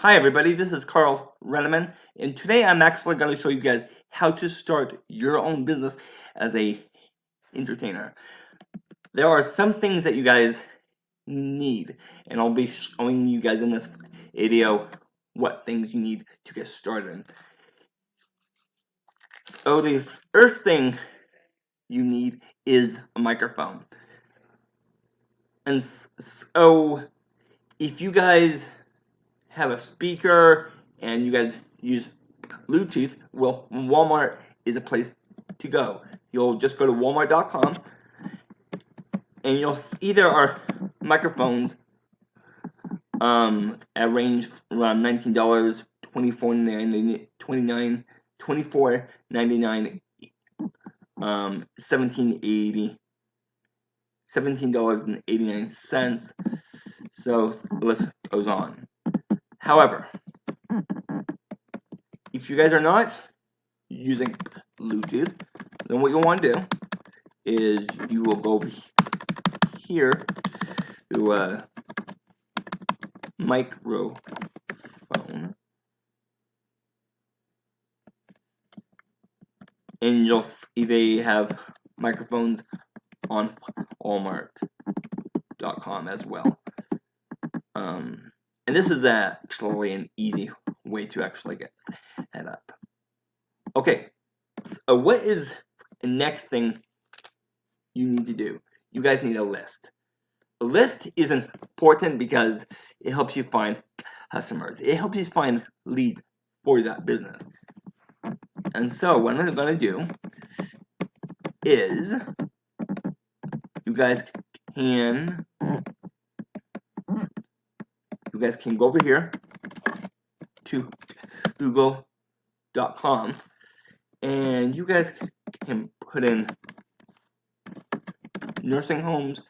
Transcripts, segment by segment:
Hi everybody, this is Carl Renneman, and today I'm actually going to show you guys how to start your own business as a entertainer. There are some things that you guys need, and I'll be showing you guys in this video what things you need to get started. So the first thing you need is a microphone. And so if you guys have a speaker and you guys use Bluetooth, well, Walmart is a place to go. You'll just go to walmart.com and you'll see there are microphones at range around $19, $24.99, $24.99, $17.80, $17.89. So the list goes on. However, if you guys are not using Bluetooth, then what you'll want to do is you will go over here to microphone, and you'll see they have microphones on Walmart.com as well. And this is actually an easy way to actually get set up. Okay, so what is the next thing you need to do? You guys need a list. A list is important because it helps you find customers. It helps you find leads for that business. And so what I'm going to do is you guys can go over here to google.com and you guys can put in nursing homes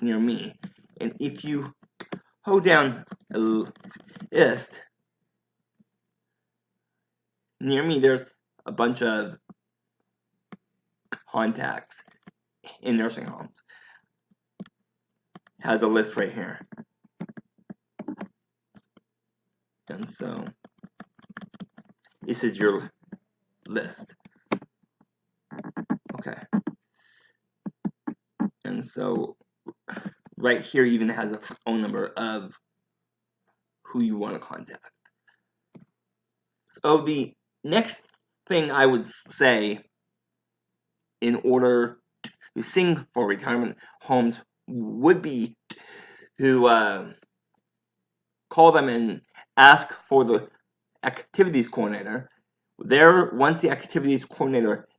near me, and if you hold down a list near me, there's a bunch of contacts in nursing homes. Has a list right here. And so this is your list. Okay. And so right here even has a phone number of who you want to contact. So the next thing I would say in order to sing for retirement homes would be to call them and ask for the activities coordinator. Once the activities coordinator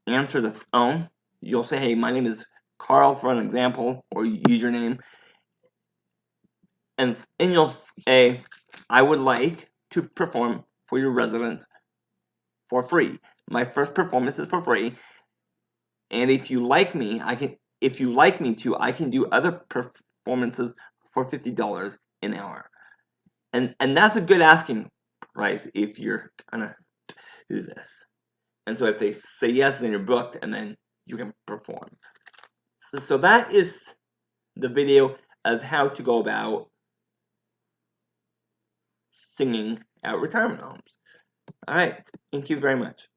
answers the phone, you'll say, hey, my name is Carl, for an example, or use your name, and you'll say, I would like to perform for your residents for free. My first performance is for free, and if you like me, I can do other performances for $50 an hour. And that's a good asking price if you're gonna do this. And so if they say yes, then you're booked, and then you can perform. So that is the video of how to go about singing at retirement homes. All right, thank you very much.